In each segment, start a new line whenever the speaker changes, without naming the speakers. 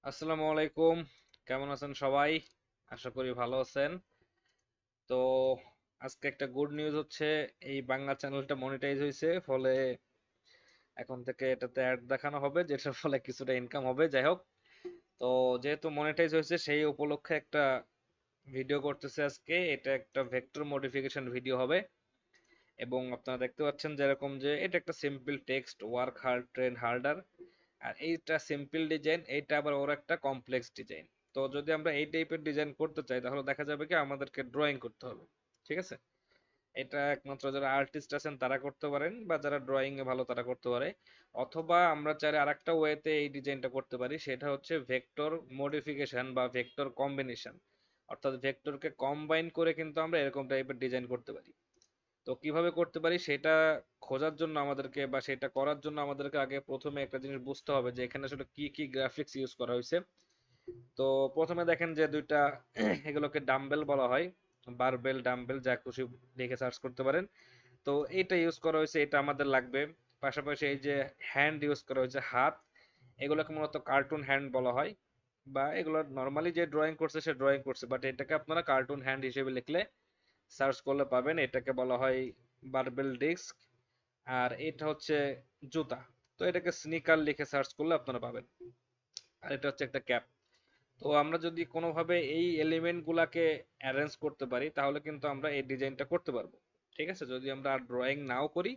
আসসালামু আলাইকুম। কেমন আছেন সবাই? আশা করি ভালো আছেন। তো আজকে একটা গুড নিউজ হচ্ছে, এই বাংলা চ্যানেলটা মনিটাইজ হয়েছে, ফলে এখন থেকে এটাতে অ্যাড দেখানো হবে, যেটার ফলে কিছুটা ইনকাম হবে। যাই হোক, তো যেহেতু মনিটাইজ হয়েছে সেই উপলক্ষে একটা ভিডিও করতেছে আজকে। এটা একটা ভেক্টর মডিফিকেশন ভিডিও হবে, এবং আপনারা দেখতে পাচ্ছেন যেরকম যে এটা একটা simple text work hard train harder. আর এইটা সিম্পল ডিজাইন, এইটা আবার ওর একটা কমপ্লেক্স ডিজাইন। তো যদি আমরা এই টাইপের ডিজাইন করতে চাই তাহলে দেখা যাবে কি আমাদেরকে ড্রয়িং করতে হবে। ঠিক আছে, এটা একমাত্র যারা আর্টিস্ট আছেন তারা করতে পারেন, বা যারা ড্রয়িং এ ভালো তারা করতে পারে। অথবা আমরা চাইলে আরেকটা ওয়েতে এই ডিজাইনটা করতে পারি, সেটা হচ্ছে ভেক্টর মডিফিকেশন বা ভেক্টর কম্বিনেশন। অর্থাৎ ভেক্টরকে কম্বাইন করে কিন্তু আমরা এরকম টাইপের ডিজাইন করতে পারি। তো কিভাবে করতে পারি সেটা খোঁজার জন্য আমাদেরকে, বা সেটা করার জন্য আমাদেরকে আগে প্রথমে একটা জিনিস বুঝতে হবে যে এখানে আসলে কি কি গ্রাফিক্স ইউজ করা হয়েছে। তো প্রথমে দেখেন যে দুইটা এগুলোকে ডাম্বেল বলা হয়, বারবেল ডাম্বেল যা খুশি লিখে সার্চ করতে পারেন। তো এটা ইউজ করা হয়েছে, এটা আমাদের লাগবে। পাশাপাশি এই যে হ্যান্ড ইউজ করা হয়েছে, হাত, এগুলোকে মূলত কার্টুন হ্যান্ড বলা হয়। বা এগুলো নর্মালি যে ড্রয়িং করছে সে ড্রয়িং করছে, বাট এটাকে আপনারা কার্টুন হ্যান্ড হিসেবে লিখলে সার্চ করলে পাবেন। এটাকে বলা হয় বারবেল ডিস্ক। আর এটা হচ্ছে জুতা, তো এটাকে স্নিকার লিখে সার্চ করলে আপনারা পাবেন। আর এটা হচ্ছে একটা ক্যাপ। তো আমরা যদি কোনোভাবে এই এলিমেন্ট গুলাকে অ্যারেঞ্জ করতে পারি তাহলে কিন্তু আমরা এই ডিজাইনটা করতে পারবো। ঠিক আছে, যদি আমরা ড্রয়িং নাও করি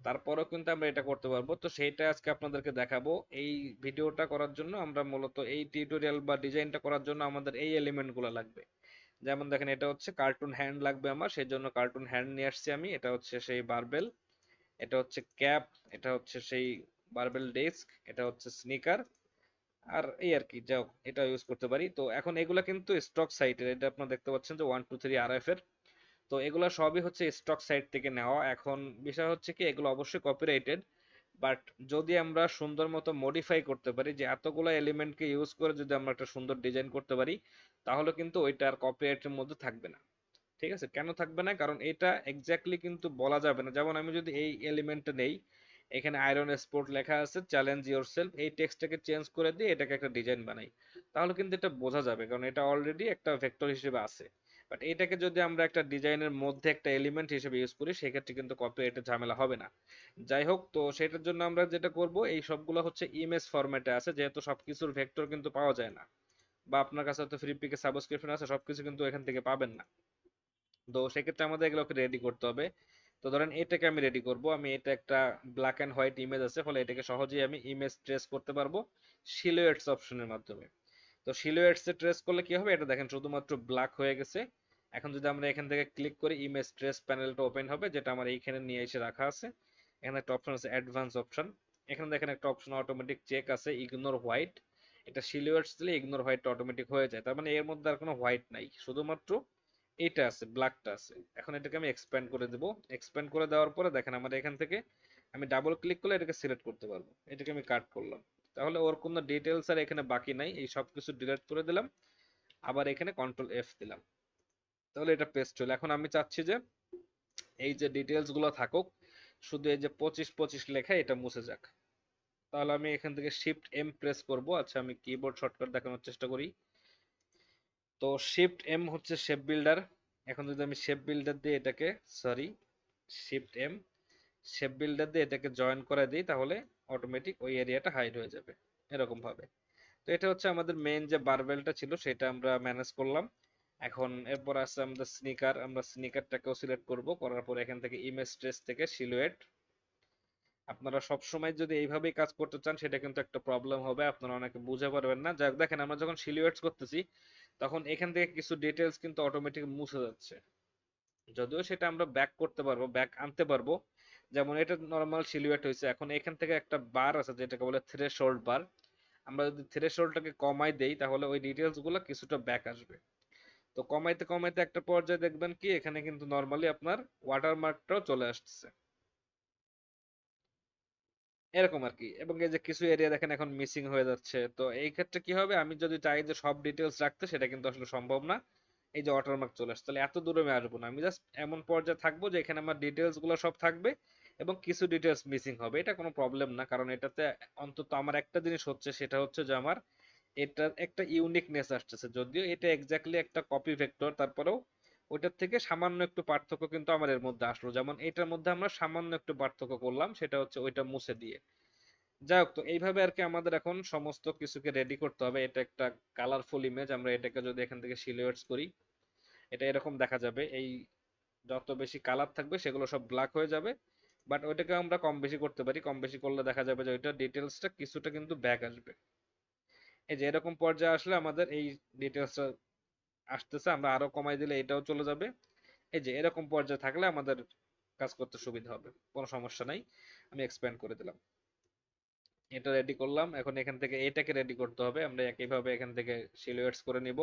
তারপরেও কিন্তু আমরা এটা করতে পারবো। তো সেইটা আজকে আপনাদেরকে দেখাবো। এই ভিডিওটা করার জন্য আমরা মূলত এই টিউটোরিয়াল বা ডিজাইনটা করার জন্য আমাদের এই এলিমেন্ট গুলো লাগবে। যেমন দেখেন, এটা হচ্ছে কার্টুন হ্যান্ড লাগবে আমার, সেই জন্য কার্টুন হ্যান্ড নিয়ে আসছি আমি। এটা হচ্ছে সেই বারবেল, এটা হচ্ছে ক্যাপ, এটা হচ্ছে সেই বারবেল ডেস্ক, এটা হচ্ছে স্নিকার। আর এই আর কি, যাও এটা ইউজ করতে পারি। তো এখন এগুলা কিন্তু স্টক সাইটের, এটা আপনারা দেখতে পাচ্ছেন যে 1 2 3 RF এর। তো এগুলা সবই হচ্ছে স্টক সাইট থেকে নেওয়া। এখন বিষয় হচ্ছে কি, এগুলো অবশ্যই কপিরাইটেড, বাট যদি আমরা সুন্দর মতো মডিফাই করতে পারি, যে এতগুলো এলিমেন্টকে ইউজ করে যদি আমরা একটা সুন্দর ডিজাইন করতে পারি, তাহলে কিন্তু ওইটা আর কপিরাইটের মধ্যে থাকবে না। ঠিক আছে, কেন থাকবে না? কারণ এটা এক্স্যাক্টলি কিন্তু বলা যাবে না। যেমন আমি যদি এই এলিমেন্টটা নেই, এখানে আয়রন স্পোর্ট লেখা আছে, চ্যালেঞ্জ ইয়োরসেলফ, এই টেক্সটটাকে চেঞ্জ করে দিয়ে এটাকে একটা ডিজাইন বানাই, তাহলে কিন্তু এটা বোঝা যাবে, কারণ এটা অলরেডি একটা ভেক্টর হিসেবে আছে। বাট এটাকে যদি আমরা একটা ডিজাইনের মধ্যে একটা এলিমেন্ট হিসেবে ইউজ করি, সেক্ষেত্রে কিন্তু কপিরাইটের ঝামেলা হবে না। যাই হোক, তো সেটার জন্য আমরা যেটা করব, এই সবগুলো হচ্ছে ইমেজ ফরম্যাটে আছে, যেহেতু সবকিছুর ভেক্টর কিন্তু পাওয়া যায় না, বা আপনার কাছে হয়তো ফ্রি পিকে সাবস্ক্রিপশন আছে, সবকিছু কিন্তু এখান থেকে পাবেন না। তো সেক্ষেত্রে আমাদের এগুলোকে রেডি করতে হবে। তো ধরেন এটাকে আমি রেডি করব, আমি এটা একটা ব্ল্যাক এন্ড হোয়াইট ইমেজ আছে, ফলে এটাকে সহজেই আমি ইমেজ ট্রেস করতে পারবো সিলুয়েটস অপশনের মাধ্যমে। তো সিলুয়েটস এ ট্রেস করলে কি হবে, এটা দেখেন শুধুমাত্র ব্ল্যাক হয়ে গেছে। এখন যদি আমরা এখান থেকে ক্লিক করি, ইমেজ ট্রেস প্যানেলটা ওপেন হবে, যেটা আমার এইখানে নিয়ে এসে রাখা আছে। এখানে একটা অপশন আছে অ্যাডভান্স অপশন। এখানে দেখেন একটা অপশন অটোমেটিক চেক আছে, ইগনোর হোয়াইট। এটা সিলুয়েটস দিলে ইগনোর হোয়াইটটা অটোমেটিক হয়ে যায়, তার মানে এর মধ্যে আর কোনো হোয়াইট নাই, শুধুমাত্র এটা আছে, ব্ল্যাকটা আছে। এখন এটাকে আমি এক্সপ্যান্ড করে দেব। এক্সপ্যান্ড করে দেওয়ার পরে দেখেন আমার এখান থেকে আমি ডাবল ক্লিক করলে এটাকে সিলেক্ট করতে পারবো। এটাকে আমি কাট করলাম, তাহলে ওর কোনো ডিটেলস আর এখানে বাকি নাই, এই সব কিছু ডিলিট করে দিলাম। আবার এখানে কন্ট্রোল এফ দিলাম, তাহলে এটা পেস্ট হলো। এখন আমি চাচ্ছি যে এই যে ডিটেলস গুলো থাকুক, শুধু এই যে 25 25 লেখা এটা মুছে যাক। তাহলে আমি এখান থেকে শিফট এম প্রেস করব। আচ্ছা, আমি কিবোর্ড শর্টকাট দেখানোর চেষ্টা করি। তো শিফট এম হচ্ছে শেপ বিল্ডার। এখন যদি আমি শেপ বিল্ডার দিয়ে এটাকে, sorry, shift M, shape builder দিয়ে এটাকে জয়েন করে দিই, তাহলে অটোমেটিক ওই এরিয়াটা হাইড হয়ে যাবে এরকম ভাবে। তো এটা হচ্ছে আমাদের মেইন যে বারবেলটা ছিল সেটা আমরা ম্যানেজ করলাম। এখন এরপর আছে আমাদের স্নিকার, আমরা স্নিকারটাকেও সিলেক্ট করব, করার পর এখান থেকে ইমেজ ট্রেস থেকে সিলুয়েট। আপনারা সব সময় যদি এইভাবেই কাজ করতে চান সেটা কিন্তু একটা প্রবলেম হবে, আপনারা অনেকে বুঝে পারবেন না। যাক, দেখেন আমরা যখন সিলুয়েটস করতেছি তখন এখান থেকে কিছু ডিটেলস কিন্তু অটোমেটিক মুছে যাচ্ছে। যদিও সেটা আমরা ব্যাক করতে পারবো, ব্যাক আনতে পারবো। যেমন এটা নর্মাল সিলুয়েট হয়েছে, এখন এখান থেকে একটা বার আছে যেটাকে বলে থ্রেশহোল্ড বার। আমরা যদি থ্রেশহোল্ডটাকে কমাই দেই তাহলে ওই ডিটেলস গুলো কিছুটা ব্যাক আসবে। তো কমাইতে কমাইতে একটা পর্যায়ে দেখবেন কি এখানে কিন্তু নর্মালি আপনার ওয়াটারমার্কটাও চলে আসছে, এরকম আর কি। এবং এই যে কিছু এরিয়া দেখেন এখন মিসিং হয়ে যাচ্ছে। তো এই ক্ষেত্রে কি হবে, আমি যদি চাই যে সব ডিটেলস রাখতে, সেটা কিন্তু আসলে সম্ভব না। এই যে ওয়াটারমার্ক চলে আসছে, তাহলে এত দূরে আমি আসবো না, আমি জাস্ট এমন পর্যায়ে থাকবো যে এখানে আমার ডিটেলস গুলো সব থাকবে এবং কিছু ডিটেলস মিসিং হবে। এটা কোনো প্রবলেম না, কারণ এটাতে অন্তত আমার একটা জিনিস হচ্ছে, সেটা হচ্ছে যে আমার এটার একটা ইউনিকনেস আসতেছে, যদিও এটা এক্স্যাক্টলি একটা কপি ভেক্টর, তারপরেও ওইটার থেকে সামান্য একটু পার্থক্য কিন্তু আমার এর মধ্যে আসলো। যেমন এটার মধ্যে আমরা সামান্য একটু পার্থক্য করলাম, সেটা হচ্ছে ওইটা মুছে দিয়ে। যাই হোক, তো এইভাবে আর কি আমাদের এখন সমস্ত কিছুকে রেডি করতে হবে। এটা একটা কালারফুল ইমেজ, আমরা এটাকে যদি এখান থেকে সিলুয়েটস করি, এটা এরকম দেখা যাবে। এই যত বেশি কালার থাকবে সেগুলো সব ব্ল্যাক হয়ে যাবে, বাট ওইটাকে আমরা কম বেশি করতে পারি। কম বেশি করলে দেখা যাবে যে ওইটা ডিটেলসটা কিছুটা কিন্তু ব্যাক আসবে। এই যে এরকম পর্যায়ে আসলে আমাদের এই ডিটেলসটা আসতেছে, আমরা আরো কমাই দিলে এটাও চলে যাবে। এই যে এরকম পর্যায়ে থাকলে আমাদের কাজ করতে সুবিধা হবে, কোনো সমস্যা নাই। আমি এক্সপ্যান্ড করে দিলাম, এটা রেডি করলাম। এখন এখান থেকে এটাকে রেডি করতে হবে, আমরা একইভাবে এখান থেকে সিলুয়েটস করে নিব।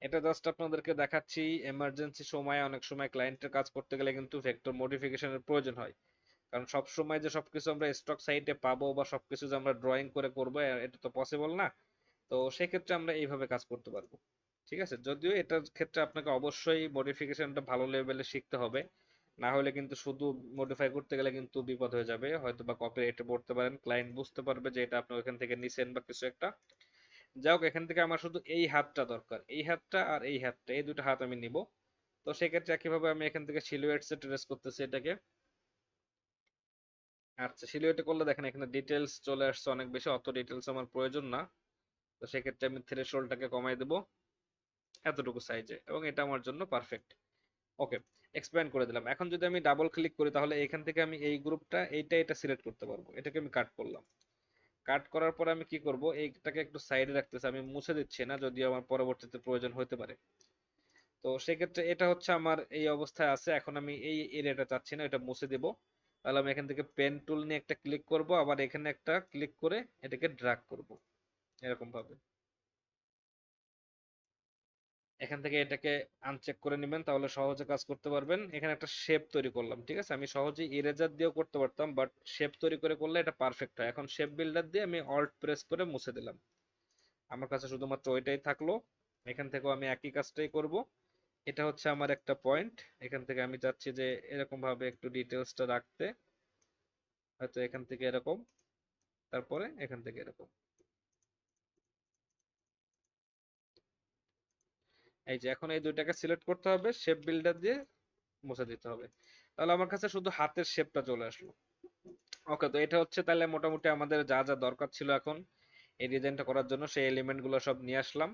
এটা জাস্ট আপনাদেরকে দেখাচ্ছি, এমার্জেন্সি সময় অনেক সময় ক্লায়েন্টের কাজ করতে গেলে কিন্তু ভেক্টর মডিফিকেশনের প্রয়োজন হয়। কারণ সব সময় যে সবকিছু আমরা স্টক সাইটে পাবো বা সবকিছু যে আমরা ড্রয়িং করে করবো, এটা তো পসিবল না। তো সেক্ষেত্রে আমরা এইভাবে কাজ করতে পারবো। ঠিক আছে, যদিও এটার ক্ষেত্রে আপনাকে অবশ্যই মডিফিকেশনটা ভালো লেভেলে শিখতে হবে, না হলে কিন্তু শুধু মডিফাই করতে গেলে কিন্তু বিপদ হয়ে যাবে, হয়তো বা কপিরাইটে পড়তে পারেন, ক্লায়েন্ট বুঝতে পারবে যে এটা আপনি ওখান থেকে নিছেন বা কিছু একটা। যাই হোক, এখান থেকে আমার শুধু এই হাতটা দরকার, এই হাতটা আর এই হাতটা, এই দুটো হাত আমি নিব। তো সেক্ষেত্রে একইভাবে আমি এখান থেকে সিলুয়েটসে ট্রেস করতেছি এটাকে। আচ্ছা, সিলুয়েটে করলে দেখেন এখানে ডিটেলস চলে আসছে অনেক বেশি, অত ডিটেলস আমার প্রয়োজন না। তো সেক্ষেত্রে আমি থ্রেশহোল্ডটাকে কমাই দেবো এতটুকু সাইজে, এবং এটা আমার জন্য পারফেক্ট। ওকে, এক্সপ্যান্ড করে দিলাম। এখন যদি আমি ডাবল ক্লিক করি, তাহলে এখান থেকে আমি এই গ্রুপটা এটা সিলেক্ট করতে পারবো। এটাকে আমি কাট করলাম। কাট করার পরে আমি কি করব, এইটাকে একটু সাইডে রাখতেছি, আমি মুছে দিচ্ছি না, যদিও আমার পরবর্তীতে প্রয়োজন হতে পারে। তো সেক্ষেত্রে এটা হচ্ছে আমার এই অবস্থায় আছে। এখন আমি এই এরিয়াটা চাচ্ছি না, এটা মুছে দেব। তাহলে আমি এখান থেকে পেন টুল নিয়ে একটা ক্লিক করব, আবার এখানে একটা ক্লিক করে এটাকে ড্র্যাগ করব এরকম ভাবে। এখান থেকে এটাকে আনচেক করে নেবেন, তাহলে সহজে কাজ করতে পারবেন। এখানে একটা শেপ তৈরি করলাম, ঠিক আছে। আমি সহজেই ইরেজার দিয়েও করতে পারতাম, বাট শেপ তৈরি করে করলে এটা পারফেক্ট হয়। এখন শেপ বিল্ডার দিয়ে আমি অল্ট প্রেস করে মুছে দিলাম, আমার কাছে শুধুমাত্র ওইটাই থাকলো। এখান থেকেও আমি একই কাজটাই করব। এটা হচ্ছে আমার একটা পয়েন্ট, এখান থেকে আমি চাচ্ছি যে এরকম ভাবে একটু ডিটেলসটা রাখতে, হয়তো এখান থেকে এরকম, তারপরে এখান থেকে এরকম। এই যে এখন এই দুইটাকে সিলেক্ট করতে হবে, শেপ বিল্ডার দিয়ে মুছে দিতে হবে। তাহলে আমার কাছে শুধু হাতের শেপটা চলে আসলো। ওকে, তো এটা হচ্ছে তাহলে মোটামুটি আমাদের যা যা দরকার ছিল এখন এই ডিজাইনটা করার জন্য, সেই এলিমেন্ট গুলো সব নিয়ে আসলাম।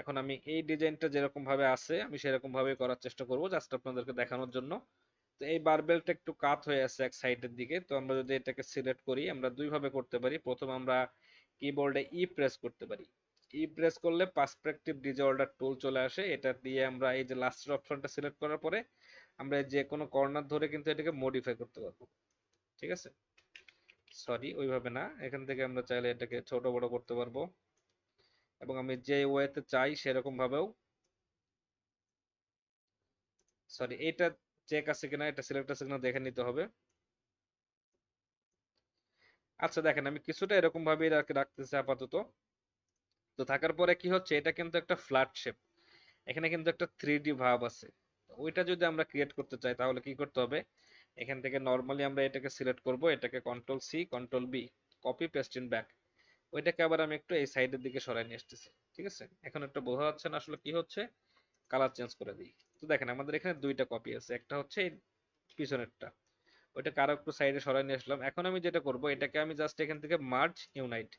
এখন আমি এই ডিজাইনটা যেরকম ভাবে আছে আমি সেরকম ভাবে করার চেষ্টা করব, জাস্ট আপনাদেরকে দেখানোর জন্য। তো এই বারবেলটা একটু কাত হয়ে আছে এক সাইডের দিকে, তো আমরা যদি এটাকে সিলেক্ট করি, আমরা দুই ভাবে করতে পারি। প্রথম আমরা কিবোর্ডে ই প্রেস করতে পারি। ই প্রেস করলে পার্সপেক্টিভ ডিজঅর্ডার টুল চলে আসে, এটা দিয়ে আমরা এই যে লাস্টের অপশনটা সিলেক্ট করার পরে আমরা যে কোনো কর্নার ধরে কিন্তু এটাকে মডিফাই করতে পারবো। ঠিক আছে, সরি ওইভাবে না, এখান থেকে আমরা চাইলে এটাকে ছোট বড় করতে পারবো, এবং আমি যে ওয়েতে চাই সেরকম ভাবেও। সরি, এটা চেক আছে কিনা, এটা সিলেক্ট আছে কিনা দেখে নিতে হবে। আচ্ছা দেখেন, আমি কিছুটা এরকম ভাবে রাখতেছি আপাতত। তো থাকার পরে কি হচ্ছে, এটা কিন্তু একটা ফ্ল্যাট শেপ, এখানে কিন্তু একটা 3D ভাব আছে। ওইটা যদি আমরা ক্রিয়েট করতে চাই তাহলে কি করতে হবে, এখান থেকে নর্মালি আমরা এটাকে সিলেক্ট করব, এটাকে control C control B, copy paste in back. ওইটাকে আবার আমি একটু এই সাইডের দিকে সরাই নিয়ে আসতেছি। ঠিক আছে, এখন একটু বোঝা যাচ্ছে না আসলে কি হচ্ছে। কালার চেঞ্জ করে দিই। তো দেখেন আমাদের এখানে দুইটা কপি আছে, একটা হচ্ছে এই পিছনেরটা, ওইটাকে আরো একটু সাইডে সরাই নিয়ে আসলাম। এখন আমি যেটা করব, এটাকে আমি জাস্ট এখান থেকে মার্জ ইউনাইট,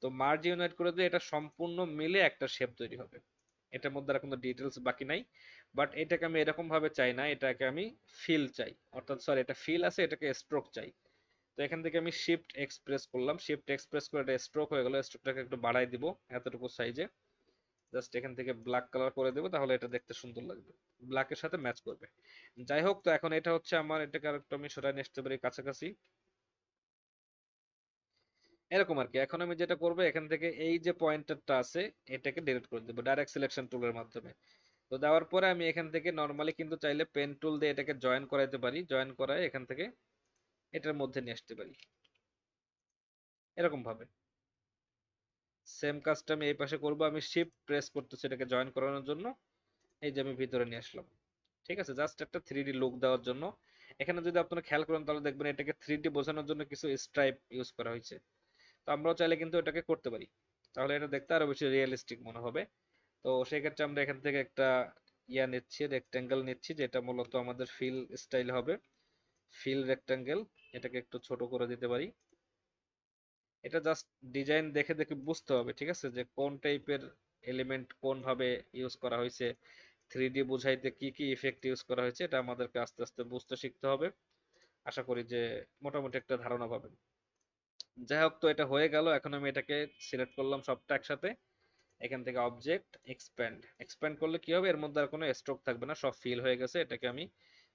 তো মার্জ ইউনাইট করে দিয়ে এটা সম্পূর্ণ মিলে একটা শেপ তৈরি হবে। এটার মধ্যে আর কোনো ডিটেলস বাকি নাই। বাট এটাকে আমি এরকম ভাবে চাই না, এটাকে আমি ফিল চাই, অর্থাৎ সরি এটা ফিল আছে, এটাকে স্ট্রোক চাই। তো এখান থেকে আমি শিফট এক্সপ্রেস করলাম, শিফট এক্সপ্রেস করে এটা স্ট্রোক হয়ে গেল, স্ট্রোকটাকে একটু বাড়াই দিব এতটুকু সাইজে। জাস্ট এখান থেকে ব্ল্যাক কালার করে দেবো, তাহলে এটা দেখতে সুন্দর লাগবে, ব্ল্যাকের সাথে ম্যাচ করবে। যাই হোক, তো এখন এটা হচ্ছে আমার, এটাকে আরেকটু আমি সরাই নিয়ে আসতে পারি কাছাকাছি, এরকম আর কি। এখন আমি যেটা করবো, এখান থেকে এই যে পয়েন্টারটা আছে এটাকে ডিলিট করে দেবো ডাইরেক্ট সিলেকশন টুলের মাধ্যমে। তো দেওয়ার পরে আমি এখান থেকে নর্মালি কিন্তু চাইলে পেন টুল দিয়ে এটাকে জয়েন করাইতে পারি, জয়েন করায় এখান থেকে এটার মধ্যে নিয়ে আসতে পারি এরকম ভাবে। সেম কাজটা আমি এই পাশে করবো, আমি শিফট প্রেস করতেছি এটাকে জয়েন করানোর জন্য। এই যে আমি ভিতরে নিয়ে আসলাম। ঠিক আছে, জাস্ট একটা 3D লুক দেওয়ার জন্য। এখানে যদি আপনারা খেয়াল করেন তাহলে দেখবেন এটাকে 3D বোঝানোর জন্য কিছু স্ট্রাইপ ইউজ করা হয়েছে। তো আমরাও চাইলে কিন্তু এটাকে করতে পারি। তাহলে এটা দেখতে আরো বেশি রিয়েলিস্টিক মনে হবে। তো সেক্ষেত্রে আমরা এখান থেকে একটা নিচ্ছি, রেক্টেঙ্গেল নিচ্ছি, যেটা মূলত আমাদের ফিল স্টাইল হবে, ফিল রেক্টেঙ্গেল। এটাকে একটু ছোট করে দিতে পারি। এটা জাস্ট ডিজাইন দেখে দেখে বুঝতে হবে, ঠিক আছে, যে কোন টাইপের এলিমেন্ট কোন ভাবে ইউজ করা হয়েছে, 3D বুঝাইতে কি কি ইফেক্ট ইউজ করা হয়েছে, এটা আমাদেরকে আস্তে আস্তে বুঝতে শিখতে হবে। আশা করি যে মোটামুটি একটা ধারণা পাবেন। যাই হোক, তো এটা হয়ে গেল। এখন আমি এটাকে সিলেক্ট করলাম সবটা একসাথে। এখান থেকে অবজেক্ট এক্সপ্যান্ড, এক্সপ্যান্ড করলে কি হবে, এর মধ্যে আর কোনো স্ট্রোক থাকবে না, সব ফিল হয়ে গেছে। এটাকে আমি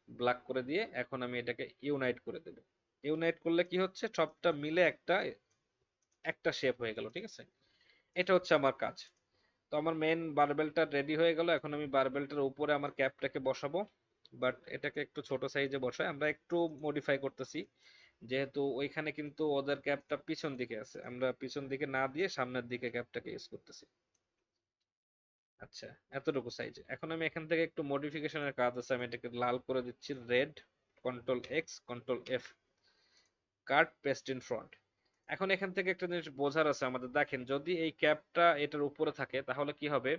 ব্ল্যাক করে দিয়ে এখন আমি এটাকে ইউনাইট করে দেব। ইউনাইট করলে কি হচ্ছে, সবটা মিলে একটা একটা শেপ হয়ে গেল, ঠিক আছে। এটা হচ্ছে আমার কাজ। তো আমার মেন বারবেলটা রেডি হয়ে গেল। এখন আমি বারবেলটার উপরে আমার ক্যাপটাকে বসাবো, বাট এটাকে একটু ছোট সাইজে বসাই। আমরা একটু মডিফাই করতেছি, যেহেতু ওইখানে কিন্তু ওদের ক্যাপটা পিছন দিকে আছে, আমরা পিছন দিকে না দিয়ে সামনের দিকে ক্যাপটাকে ইউজ করতেছি। আচ্ছা, এতটুকু সাইজে। এখন আমি এখান থেকে একটু মডিফিকেশনের কাজ আছে, আমি এটাকে লাল করে দিচ্ছি, red, control X, control F, cut paste in front. এখন এখান থেকে একটা জিনিস বোঝার আছে আমাদের। দেখেন, যদি এই ক্যাপটা এটার উপরে থাকে তাহলে কি হবে,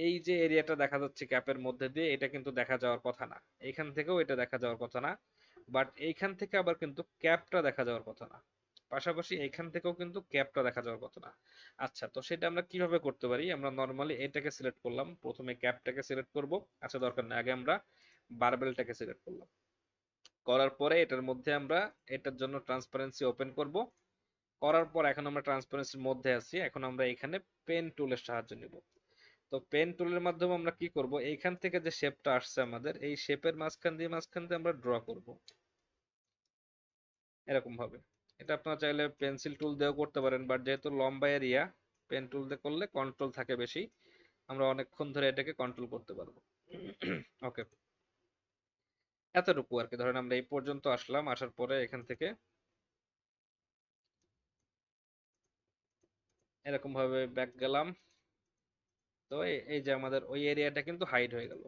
এই যে এরিয়াটা দেখা যাচ্ছে ক্যাপের মধ্যে দিয়ে, এটা কিন্তু দেখা যাওয়ার কথা না। এইখান থেকেও এটা দেখা যাওয়ার কথা না, বাট এইখান থেকে আবার কিন্তু ক্যাপটা দেখা যাওয়ার কথা না। পাশাপাশি এইখান থেকেও কিন্তু ক্যাপটা দেখা যাওয়ার কথা না। আচ্ছা, তো সেটা আমরা কিভাবে করতে পারি, আমরা নর্মালি এটাকে সিলেক্ট করলাম, প্রথমে ক্যাপটাকে সিলেক্ট করব। আচ্ছা, দরকার নেই, আগে আমরা বারবেলটাকে সিলেক্ট করলাম। করার পরে এটার মধ্যে আমরা এটার জন্য ট্রান্সপারেন্সি ওপেন করব। করার পর এখন আমরা ট্রান্সপারেন্সির মধ্যে আছি, এখন আমরা এখানে পেন টুলের সাহায্য নিব। তো পেন টুলের মাধ্যমে আমরা কি করব, এইখান থেকে যে শেপটা আসছে আমাদের, এই শেপের মাঝখান দিয়ে আমরা ড্র করব এরকম ভাবে। এটা আপনারা চাইলে পেন্সিল টুল দিয়েও করতে পারেন, বাট যেহেতু লম্বা এরিয়া, পেন টুল দিয়ে করলে কন্ট্রোল থাকে বেশি, আমরা অনেকক্ষণ ধরে এটাকে কন্ট্রোল করতে পারবো। ওকে, এতটুকু আর কি। ধরেন আমরা এই পর্যন্ত আসলাম, আসার পরে এখান থেকে এরকম ভাবে ব্যাক গেলাম। তো এই যে আমাদের ওই এরিয়াটা কিন্তু হাইড হয়ে গেল।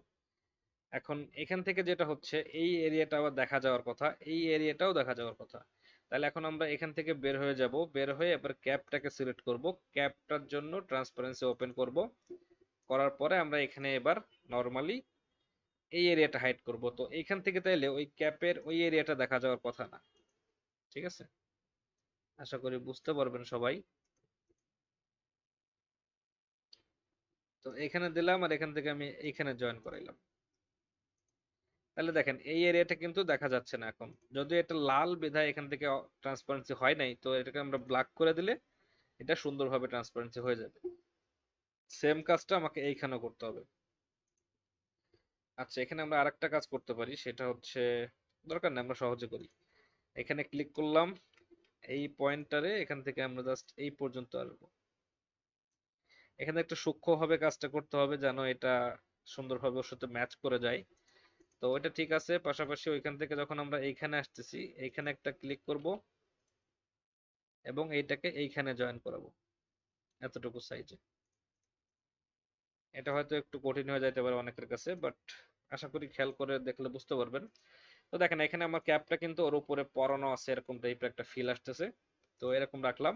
এখন এখান থেকে যেটা হচ্ছে, এই এরিয়াটা আবার দেখা যাওয়ার কথা, এই এরিয়াটাও দেখা যাওয়ার কথা। তাহলে এখন আমরা এখান থেকে বের হয়ে যাব, বের হয়ে এবার ক্যাপটাকে সিলেক্ট করব। ক্যাপটার জন্য ট্রান্সপারেন্সি ওপেন করব। করার পরে আমরা এখানে এবার নরমালি এই এরিয়াটা হাইড করব। তো এইখান থেকে তাইলে ওই ক্যাপের ওই এরিয়াটা দেখা যাওয়ার কথা না, ঠিক আছে। আশা করি বুঝতে পারবেন সবাই। তো এখানে দিলাম, আর এখান থেকে আমি এইখানে জয়েন করাইলাম। তাহলে দেখেন, এই এরিয়াটা কিন্তু দেখা যাচ্ছে না এখন, যদিও এটা লাল বিধায় এখান থেকে ট্রান্সপারেন্সি হয় নাই। তো এটাকে আমরা ব্ল্যাক করে দিলে এটা সুন্দরভাবে ট্রান্সপারেন্সি হয়ে যাবে। সেম কাজটা আমাকে এইখানেও করতে হবে। আচ্ছা, এখানে আমরা আরেকটা কাজ করতে পারি, সেটা হচ্ছে, দরকার নেই, আমরা সহজে করি। এখানে ক্লিক করলাম, এই পয়েন্টারে এখান থেকে আমরা জাস্ট এই পর্যন্ত আসবো। এখানে একটু সূক্ষ্মভাবে কাজটা করতে হবে, যেন এটা সুন্দরভাবে ওর সাথে ম্যাচ করে যায়। তো এটা ঠিক আছে। পাশাপাশি ওইখান থেকে যখন আমরা এইখানে আসতেছি, এইখানে একটা ক্লিক করব এবং এইটাকে এইখানে জয়েন করাবো এতটুকু সাইজে। এটা হয়তো একটু কঠিন হয়ে যাইতে পারে অনেকের কাছে, বাট আশা করি খেয়াল করে দেখলে বুঝতে পারবেন। তো দেখেন, এখানে আমার ক্যাপটা কিন্তু ওর উপরে পরানো আছে, এরকম টাইপের একটা ফিল আসতেছে। তো এরকম রাখলাম।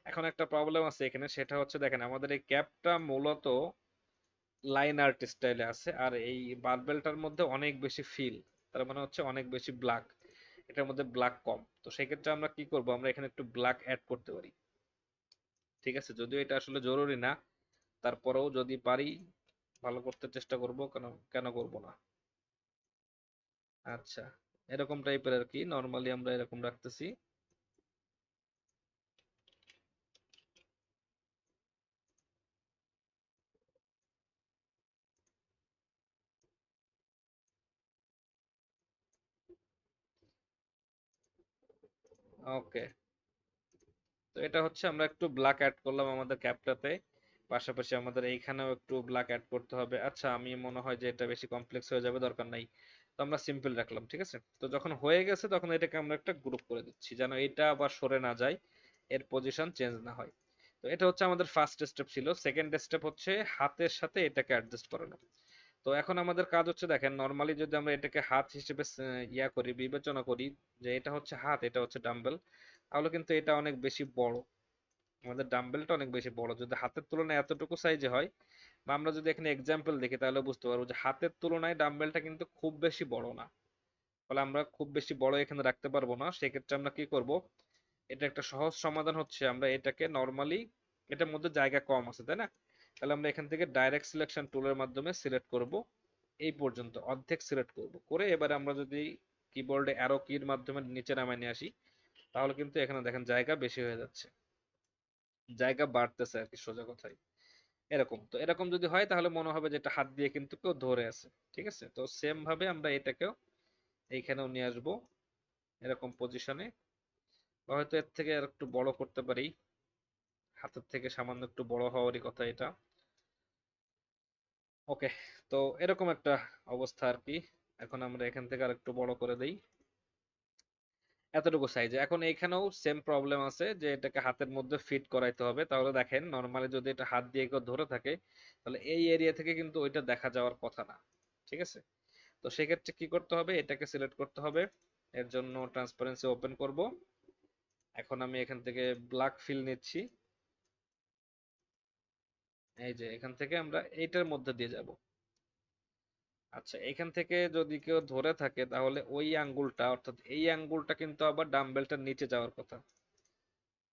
এখন একটা প্রবলেম আছে এখানে, সেটা হচ্ছে দেখেন, আমাদের এই ক্যাপটা মূলত লাইন আর্ট স্টাইলে আছে, আর এই বারবেলটার মধ্যে অনেক বেশি ফিল, তার মানে হচ্ছে অনেক বেশি ব্ল্যাক, এটার মধ্যে ব্ল্যাক কম। তো সেক্ষেত্রে আমরা কি করব, আমরা এখানে একটু ব্ল্যাক অ্যাড করতে পারি, ঠিক আছে। যদিও এটা আসলে জরুরি না, তারপরেও যদি পারি ভালো করতে চেষ্টা করব, কেন কেন করব না। আচ্ছা, এরকম টাইপের আর কি, নর্মালি আমরা এরকম রাখতেছি। ওকে, তো এটা হচ্ছে আমরা একটু ব্ল্যাক অ্যাড করলাম আমাদের ক্যাপটাতে। পাশাপাশি আমাদের এইখানেও একটু ব্ল্যাক অ্যাড করতে হবে। আচ্ছা, আমি মনে হয় যে এটা বেশি কমপ্লেক্স হয়ে যাবে, দরকার নাই। তো আমরা সিম্পল রাখলাম, ঠিক আছে। তো যখন হয়ে গেছে তখন এটাকে আমরা একটা গ্রুপ করে দিচ্ছি, যেন এটা আবার সরে না যায়, এর পজিশন চেঞ্জ না হয়। তো এটা হচ্ছে আমাদের ফার্স্ট স্টেপ ছিল। সেকেন্ড স্টেপ হচ্ছে হাতের সাথে এটাকে অ্যাডজাস্ট করানো। তো এখন আমাদের কাজ হচ্ছে, দেখেন, নর্মালি যদি আমরা এটাকে হাত হিসেবে ইয়া করি, বিবেচনা করি যে এটা হচ্ছে হাত, এটা হচ্ছে ডাম্বেল, তাহলে কিন্তু এটা অনেক বেশি বড়। আমাদের ডাম্বেলটা অনেক বেশি বড়, যদি হাতের তুলনায় এতটুকু সাইজে হয়, বা আমরা যদি এখানে এক্সাম্পল দেখি তাহলে বুঝতে পারবো যে হাতের তুলনায় ডাম্বেলটা কিন্তু খুব বেশি বড় না। ফলে আমরা খুব বেশি বড় এখানে রাখতে পারবো না। সেক্ষেত্রে আমরা কি করব, এটা একটা সহজ সমাধান হচ্ছে আমরা এটাকে নর্মালি, এটার মধ্যে জায়গা কম আছে তাই না, তাহলে আমরা এখান থেকে ডাইরেক্ট সিলেকশন টুলের মাধ্যমে সিলেক্ট করব, এই পর্যন্ত অর্ধেক সিলেক্ট করব করে, এবারে আমরা যদি কিবোর্ডে অ্যারো কির মাধ্যমে নিচে নামায় নিয়ে আসি, তাহলে কিন্তু এখানে দেখেন জায়গা বেশি হয়ে যাচ্ছে, জায়গা বাড়তেছে আর কি, সোজা কথায়। এরকম তো, এরকম যদি হয় তাহলে মনে হবে যে এটা হাত দিয়ে কিন্তু কেউ ধরে আছে। ঠিক আছে, তো সেম ভাবে আমরা এটাকেও এইখানেও নিয়ে আসবো এরকম পজিশনে, হয়তো এর থেকে আর একটু বড় করতে পারি, হাতের থেকে সামান্য একটু বড় হওয়ারই কথা এটা। ওকে, তো এরকম একটা অবস্থা আর কি। এখন আমরা এখান থেকে আর একটু বড় করে দেই এতটুকু সাইজে। এখন এখানেও সেম প্রবলেম আছে যে এটাকে হাতের মধ্যে ফিট করাইতে হবে। তাহলে দেখেন নর্মালি যদি এটা হাত দিয়ে কেউ ধরে থাকে, তাহলে এই এরিয়া থেকে কিন্তু ওইটা দেখা যাওয়ার কথা না। ঠিক আছে, তো সেক্ষেত্রে কি করতে হবে, এটাকে সিলেক্ট করতে হবে। এর জন্য ট্রান্সপারেন্সি ওপেন করব। এখন আমি এখান থেকে ব্ল্যাক ফিল নিচ্ছি। এই যে এখান থেকে আমরা এইটার মধ্যে দিয়ে যাব। আচ্ছা, এখান থেকে যদি কেউ ধরে থাকে তাহলে ওই আঙ্গুলটা, অর্থাৎ এই আঙ্গুলটা কিন্তু আবার ডাম্বেলটার নিচে যাওয়ার কথা।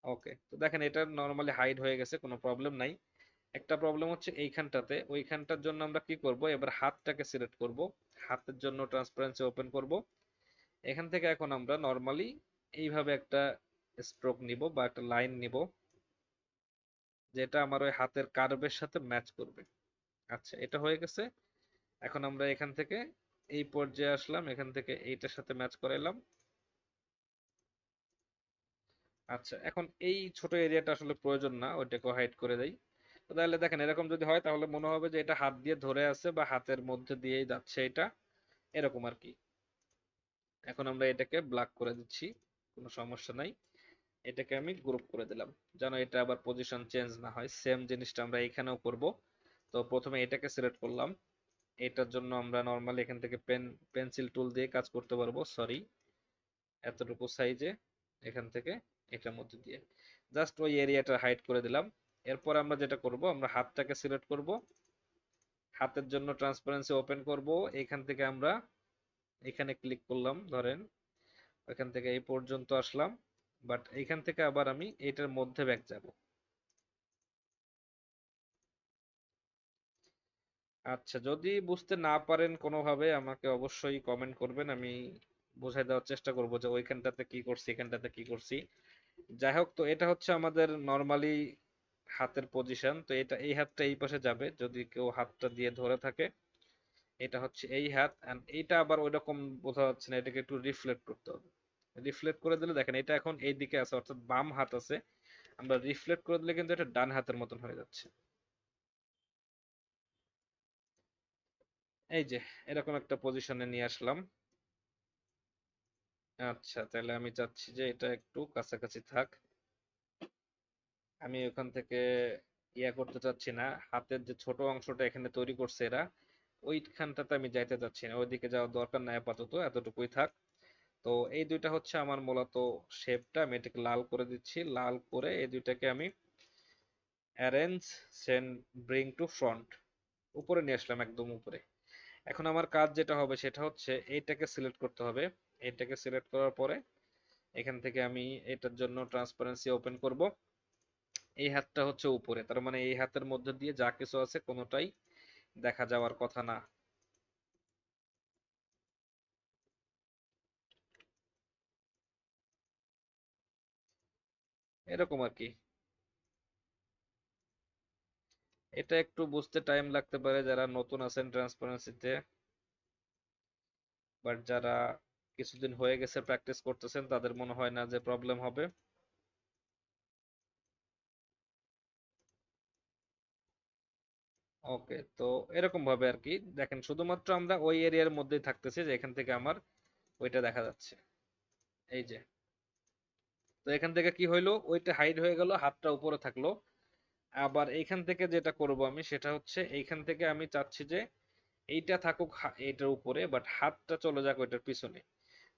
ওকে, তো দেখেন এটা নরমালি হাইড হয়ে গেছে, কোনো প্রবলেম নাই। একটা প্রবলেম হচ্ছে এইখানটাতে, ওইখানটার জন্য আমরা কি করব, এবার হাতটাকে সিলেক্ট করব। হাতের জন্য ট্রান্সপারেন্সি ওপেন করব। এখান থেকে এখন আমরা নরমালি এইভাবে একটা স্ট্রোক নিব বা একটা লাইন নিব, যেটা আমার ওই হাতের কার্ভের সাথে ম্যাচ করবে। আচ্ছা, এটা হয়ে গেছে। এখন আমরা এখান থেকে এই পর্যায়ে আসলাম, এখান থেকে এইটার সাথে ম্যাচ করাইলাম। আচ্ছা, এখন এই ছোট এরিয়াটা আসলে প্রয়োজন না, ওইটাকে হাইড করে দেই। তো তাহলে দেখেন এরকম যদি হয় তাহলে মনে হবে যে এটা হাত দিয়ে ধরে আছে বা হাতের মধ্যে দিয়েই যাচ্ছে এটা, এরকম আর কি। এখন আমরা এটাকে ব্ল্যাক করে দিচ্ছি, কোনো সমস্যা নাই। এটাকে আমি গ্রুপ করে দিলাম, যেন এটা আবার পজিশন চেঞ্জ না হয়। সেম জিনিসটা আমরা এখানেও করব। তো প্রথমে এটাকে সিলেক্ট করলাম। এটার জন্য আমরা নর্মালি এখান থেকে পেন্সিল টুল দিয়ে কাজ করতে পারবো, সরি, এতটুকু সাইজে এখান থেকে এটার মধ্যে দিয়ে জাস্ট ওই এরিয়াটা হাইড করে দিলাম। এরপর আমরা যেটা করব, আমরা হাতটাকে সিলেক্ট করব। হাতের জন্য ট্রান্সপারেন্সি ওপেন করব। এখান থেকে আমরা এখানে ক্লিক করলাম ধরেন, ওইখান থেকে এই পর্যন্ত আসলাম, বাট এখান থেকে আবার আমি এটার মধ্যে ব্যাক যাব। আচ্ছা, যদি বুঝতে না পারেন কোনোভাবে আমাকে অবশ্যই কমেন্ট করবেন, আমি বোঝাই দেওয়ার চেষ্টা করব যে ওইখানটাতে কি করছি এখানটাতে কি করছি। যাই হোক, তো এটা হচ্ছে আমাদের নর্মালি হাতের পজিশন। তো এটা এই হাতটা এই পাশে যাবে যদি কেউ হাতটা দিয়ে ধরে থাকে, এটা হচ্ছে এই হাত। এন্ড এইটা আবার ওইরকম বোঝা যাচ্ছে না, এটাকে একটু রিফ্লেক্ট করতে হবে। রিফ্লেক্ট করে দিলে দেখেন এটা এখন এই দিকে আছে, অর্থাৎ বাম হাত আছে। আমরা রিফ্লেক্ট করে দিলে কিন্তু এটা ডান হাতের মতন হয়ে যাচ্ছে। এই যে এরকম একটা পজিশনে নিয়ে আসলাম। আচ্ছা, তাহলে আমি চাচ্ছি যে এটা একটু কাছাকাছি থাক। আমি ওখান থেকে ইয়া করতে চাচ্ছি না, হাতের যে ছোট অংশটা এখানে তৈরি করছে এরা, ওইখানটাতে আমি যাইতে চাচ্ছি না, ওইদিকে যাওয়ার দরকার নাই আপাতত, এতটুকুই থাক। তো এই দুইটা হচ্ছে আমার মূলত শেপটা। আমি এটাকে লাল করে দিচ্ছি, লাল করে এই দুইটাকে আমি arrange send bring to front উপরে নিয়ে আসলাম, একদম উপরে। এখন আমার কাজ যেটা হবে সেটা হচ্ছে এইটাকে সিলেক্ট করতে হবে। এইটাকে সিলেক্ট করার পরে এখান থেকে আমি এটার জন্য ট্রান্সপারেন্সি ওপেন করব। এই হাতটা হচ্ছে উপরে, তার মানে এই হাতের মধ্যে দিয়ে যা কিছু আছে কোনোটাই দেখা যাওয়ার কথা না। এরকম আর কি। এটা একটু বুঝতে টাইম লাগতে পারে যারা নতুন আছেন ট্রান্সপারেন্সিতে, বাট যারা কিছুদিন হয়ে গেছে প্র্যাকটিস করতেছেন তাদের মনে হয় না যে প্রবলেম হবে। ওকে, তো এরকম ভাবে আর কি। দেখেন শুধুমাত্র আমরা ওই এরিয়ার মধ্যেই থাকতেছি যে এখান থেকে আমার ওইটা দেখা যাচ্ছে। এই যে, তো এখান থেকে কি হইলো, ওইটা হাইড হয়ে গেল, হাতটা উপরে থাকলো। আবার এইখান থেকে যেটা করব আমি সেটা হচ্ছে এইখান থেকে আমি চাচ্ছি যে এইটা থাকুক এইটার উপরে, বাট হাতটা চলে যাক ওইটার পিছনে।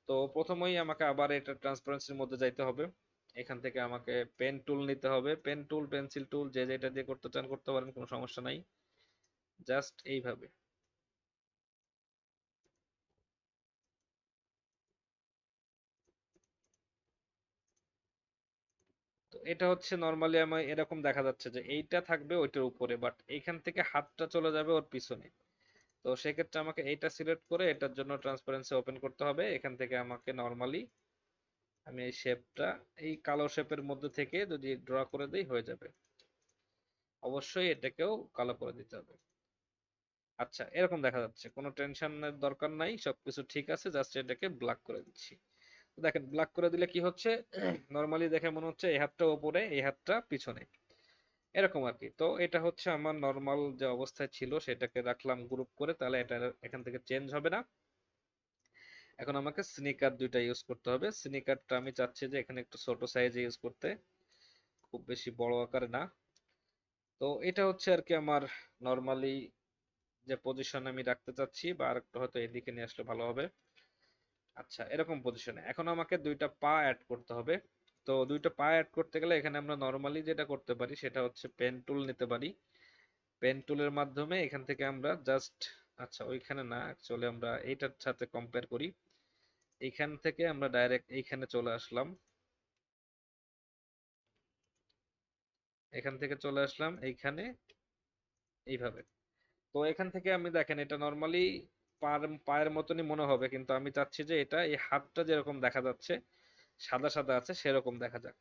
তো প্রথমেই আমাকে আবার এটা ট্রান্সপারেন্সির মধ্যে যাইতে হবে। এখান থেকে আমাকে পেন টুল নিতে হবে, পেন টুল, পেন্সিল টুল, যে যেটা দিয়ে করতে চান করতে পারেন, কোনো সমস্যা নাই। জাস্ট এইভাবে। তো এটা হচ্ছে নর্মালি আমার এরকম দেখা যাচ্ছে যে এইটা থাকবে ওইটার উপরে, বাট এইখান থেকে হাতটা চলে যাবে ওর পিছনে। তো সেক্ষেত্রে আমাকে এইটা সিলেক্ট করে এটার জন্য ট্রান্সপারেন্সি ওপেন করতে হবে। এখান থেকে আমাকে নর্মালি আমি এই শেপটা, এই কালো শেপের মধ্যে থেকে যদি ড্র করে দিই হয়ে যাবে। অবশ্যই এটাকেও কালো করে দিতে হবে। আচ্ছা, এরকম দেখা যাচ্ছে, কোনো টেনশনের দরকার নাই, সবকিছু ঠিক আছে, জাস্ট এটাকে ব্ল্যাক করে দিচ্ছি। দেখেন ব্ল্যাক করে দিলে কি হচ্ছে, নর্মালি দেখে মনে হচ্ছে এই হাতটা উপরে এই হাতটা পিছনে, এরকম আর কি। তো এটা হচ্ছে আমার নর্মাল যে অবস্থায় ছিল সেটাকে রাখলাম গ্রুপ করে, তাহলে এটা এখান থেকে চেঞ্জ হবে না। এখন আমাকে স্নিকার দুইটা ইউজ করতে হবে। স্নিকারটা আমি চাচ্ছি যে এখানে একটু ছোট সাইজে ইউজ করতে, খুব বেশি বড় আকারে না। তো এটা হচ্ছে আর কি আমার নর্মালি যে পজিশন আমি রাখতে চাচ্ছি, বা আরেকটু হয়তো এদিকে নিয়ে আসলে ভালো হবে। আচ্ছা, এরকম পজিশনে এখন আমাকে দুইটা পা অ্যাড করতে হবে। তো দুইটা পা অ্যাড করতে গেলে এখানে আমরা নর্মালি যেটা করতে পারি সেটা হচ্ছে পেন টুল নিতে পারি। পেন টুলের মাধ্যমে এখান থেকে আমরা জাস্ট, আচ্ছা ওইখানে না, অ্যাকচুয়ালি আমরা এইটার সাথে কম্পেয়ার করি। এইখান থেকে আমরা ডাইরেক্ট এইখানে চলে আসলাম, এখান থেকে চলে আসলাম এইখানে, এইভাবে। তো এখান থেকে আমি দেখেন এটা নর্মালি পায়ের মতনই মনে হবে, কিন্তু আমি চাচ্ছি যে এটা এই হাতটা যেরকম দেখা যাচ্ছে সাদা সাদা আছে সেরকম দেখা যাক।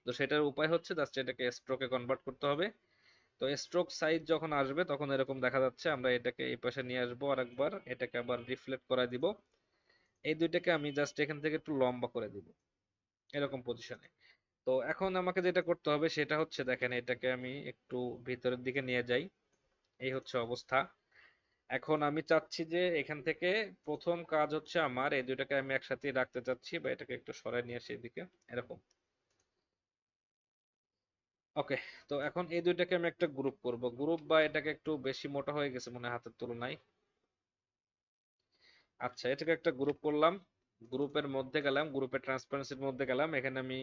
তো সেটার উপায় হচ্ছে জাস্ট এটাকে স্ট্রোকে কনভার্ট করতে হবে। তো স্ট্রোক সাইজ যখন আসবে তখন এরকম দেখা যাচ্ছে। আমরা এটাকে এই পাশে নিয়ে আসবো আর একবার, এটাকে আবার রিফ্লেক্ট করায় দিব। এই দুইটাকে আমি জাস্ট এখান থেকে একটু লম্বা করে দিব এরকম পজিশনে। তো এখন আমাকে যেটা করতে হবে সেটা হচ্ছে দেখেন এটাকে আমি একটু ভিতরের দিকে নিয়ে যাই, এই হচ্ছে অবস্থা। এখন আমি চাচ্ছি যে এখান থেকে প্রথম কাজ হচ্ছে আমার এই দুইটাকে আমি একসাথে রাখতে চাচ্ছি, বা এটাকে একটু সরাই নিয়ে আসি এদিকে, এরকম। ওকে। তো এখন এই দুইটাকে আমি একটা গ্রুপ করব, গ্রুপ, বা এটাকে একটু বেশি মোটা হয়ে গেছে মনে হয় হাতের তুলনায়। আচ্ছা, এটাকে একটা গ্রুপ করলাম। গ্রুপের মধ্যে গেলাম, গ্রুপের ট্রান্সপারেন্সির মধ্যে গেলাম, এখানে আমি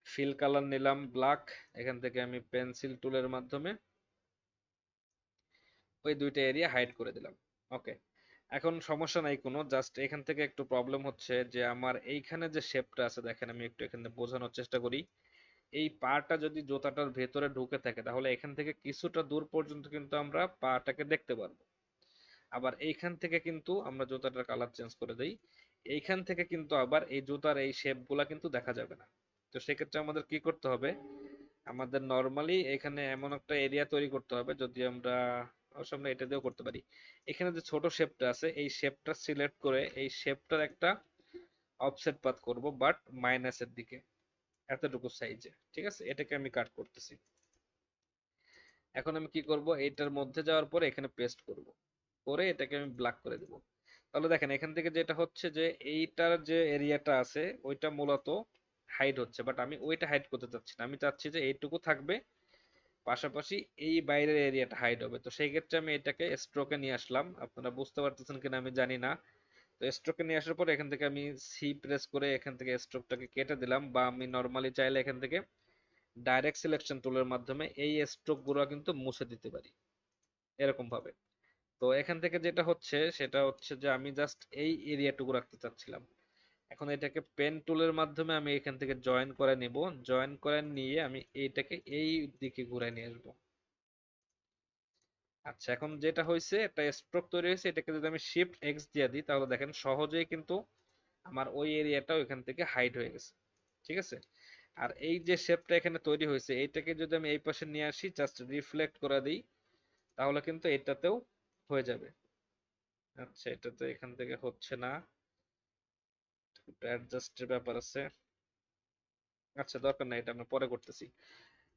ফিল কালার নিলাম ব্ল্যাক। এখান থেকে আমি পেন্সিল টুলের মাধ্যমে ওই দুইটা এরিয়া হাইড করে দিলাম। ওকে। এখন সমস্যা নাই কোনো, জাস্ট এখান থেকে একটু প্রবলেম হচ্ছে যে আমার এইখানে যে শেপটা আছে দেখেন, আমি একটু এখানে বোঝানোর চেষ্টা করি। এই পাটা যদি জুতাটার ভেতরে ঢুকে থাকে তাহলে এখান থেকে কিছুটা দূর পর্যন্ত কিন্তু আমরা পাটাকে দেখতে পারবো। আবার এইখান থেকে কিন্তু আমরা জুতাটার কালার চেঞ্জ করে দেই, এইখান থেকে কিন্তু আবার এই জুতার এই শেপ গুলা কিন্তু দেখা যাবে না। তো সেক্ষেত্রে আমাদের কি করতে হবে, আমাদের নর্মালি এখানে এমন একটা এরিয়া তৈরি করতে হবে, যদি আমরা অবশ্য আমরা এটা দিয়েও করতে পারি। এখানে যে ছোট শেপটা আছে এই শেপটা সিলেক্ট করে এই শেপটার একটা অফসেট পাথ করব, বাট মাইনাসের দিকে, এতটুকু সাইজে। ঠিক আছে, এটাকে আমি কাট করতেছি। এখন আমি কি করব, এইটার মধ্যে যাওয়ার পরে এখানে পেস্ট করব, করে এটাকে আমি ব্ল্যাক করে দেব। তাহলে দেখেন এখান থেকে যেটা হচ্ছে যে এইটার যে এরিয়াটা আছে ওইটা মূলত হাইড হচ্ছে, বাট আমি ওইটা হাইড করতে চাচ্ছি না, আমি চাচ্ছি যে এইটুকু থাকবে, পাশাপাশি এই বাইরের এরিয়াটা হাইড হবে। তো সেই ক্ষেত্রে আমি এটাকে স্ট্রোকে নিয়ে আসলাম, আপনারা বুঝতে পারতেছেন কিনা আমি জানি না। তো স্ট্রোকে নিয়ে আসার পর এখান থেকে আমি সি প্রেস করে এখান থেকে স্ট্রোকটাকে কেটে দিলাম, বা আমি নর্মালি চাইলে এখান থেকে ডাইরেক্ট সিলেকশন টুলের মাধ্যমে এই স্ট্রোক গুলো কিন্তু মুছে দিতে পারি এরকম ভাবে। তো এখান থেকে যেটা হচ্ছে সেটা হচ্ছে যে আমি জাস্ট এই এরিয়াটুকু রাখতে চাচ্ছিলাম। এখন এটাকে পেন টুলের মাধ্যমে আমি এখান থেকে জয়েন করে নিব, জয়েন করে নিয়ে আমি এইটাকে এই দিকে ঘুরে নিয়ে আসবো। আচ্ছা, এখন যেটা হয়েছে একটা স্ট্রোক তৈরি হয়েছে, এটাকে যদি আমি শিফট এক্স দিয়ে দিই তাহলে দেখেন সহজেই কিন্তু আমার ওই এরিয়াটা ওইখান থেকে হাইড হয়ে গেছে। ঠিক আছে। আর এই যে শেপটা এখানে তৈরি হয়েছে এইটাকে যদি আমি এই পাশে নিয়ে আসি, জাস্ট রিফ্লেক্ট করে দিই, তাহলে কিন্তু এটাতেও হয়ে যাবে। আচ্ছা, এটা তো এখান থেকে হচ্ছে না, একটু অ্যাডজাস্টের ব্যাপার আছে। আচ্ছা, দরকার নাই, এটা আমরা পরে করতেছি।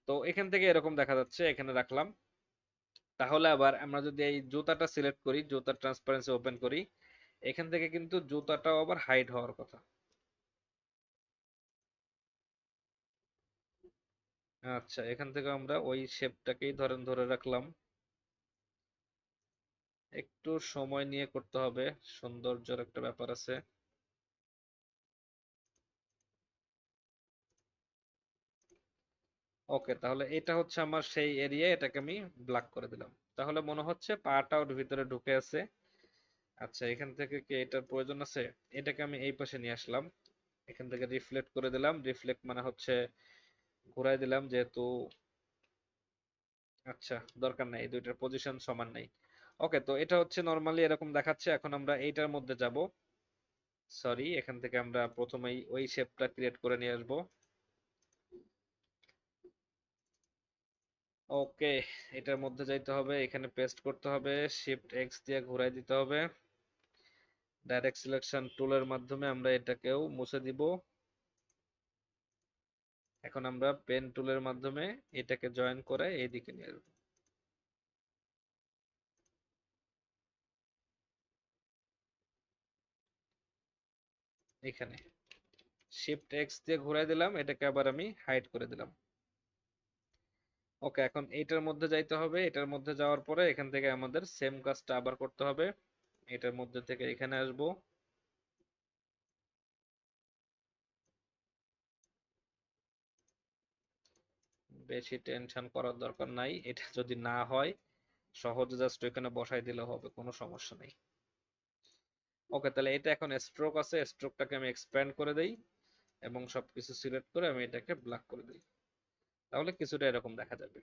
তো এখান থেকে এরকম দেখা যাচ্ছে, এখানে রাখলাম। তাহলে আবার আমরা যদি এই জুতাটা সিলেক্ট করি, জুতার ট্রান্সপারেন্সি ওপেন করি, এখান থেকে কিন্তু জুতাটাও আবার হাইড হওয়ার কথা। আচ্ছা, এখান থেকে আমরা ওই শেপটাকেই ধরেন ধরে রাখলাম। একটু সময় নিয়ে করতে হবে, সৌন্দর্যের একটা ব্যাপার আছে। ওকে, তাহলে এটা হচ্ছে আমার সেই এরিয়া, এটাকে আমি ব্ল্যাক করে দিলাম। তাহলে মনে হচ্ছে পাটা ওর ভিতরে ঢুকে আছে। আচ্ছা, এখান থেকে কি এটার প্রয়োজন আছে? এটাকে আমি এই পাশে নিয়ে আসলাম, এখান থেকে রিফ্লেক্ট করে দিলাম। রিফ্লেক্ট মানে হচ্ছে ঘুরাই দিলাম, যেহেতু আচ্ছা দরকার নাই, এই দুইটার পজিশন সমান নাই। ওকে, তো এটা হচ্ছে নরমালি এরকম দেখাচ্ছে। এখন আমরা এইটার মধ্যে যাব। সরি, এখান থেকে আমরা প্রথমেই ওই শেপটা ক্রিয়েট করে নিয়ে আসবো। ওকে, এটার মধ্যে যাইতে হবে, এখানে পেস্ট করতে হবে, শিফট এক্স দিয়ে ঘুরাই দিতে হবে। ডাইরেক্ট সিলেকশন টুলের মাধ্যমে আমরা এটাকেও মুছে দিব। এখন আমরা পেন টুলের মাধ্যমে এটাকে জয়েন করে এইদিকে নিয়ে আসবো। এখানে শিফট এক্স দিয়ে ঘুরাই দিলাম, এটাকে আবার আমি হাইড করে দিলাম। ওকে, এখন এইটার মধ্যে যাইতে হবে। এটার মধ্যে যাওয়ার পরে এখান থেকে আমাদের সেম কাজটা আবার করতে হবে। এটার মধ্যে থেকে এখানে আসব। বেশি টেনশন করার দরকার নাই, এটা যদি না হয় সহজে জাস্ট এখানে বসাই দিলে হবে, কোনো সমস্যা নেই। ওকে, তাহলে এটা এখন স্ট্রোক আছে, স্ট্রোকটাকে আমি এক্সপ্যান্ড করে দেই এবং সবকিছু সিলেক্ট করে আমি এটাকে ব্ল্যাক করে দিই। তাহলে কিছুটা এরকম দেখা যাবে,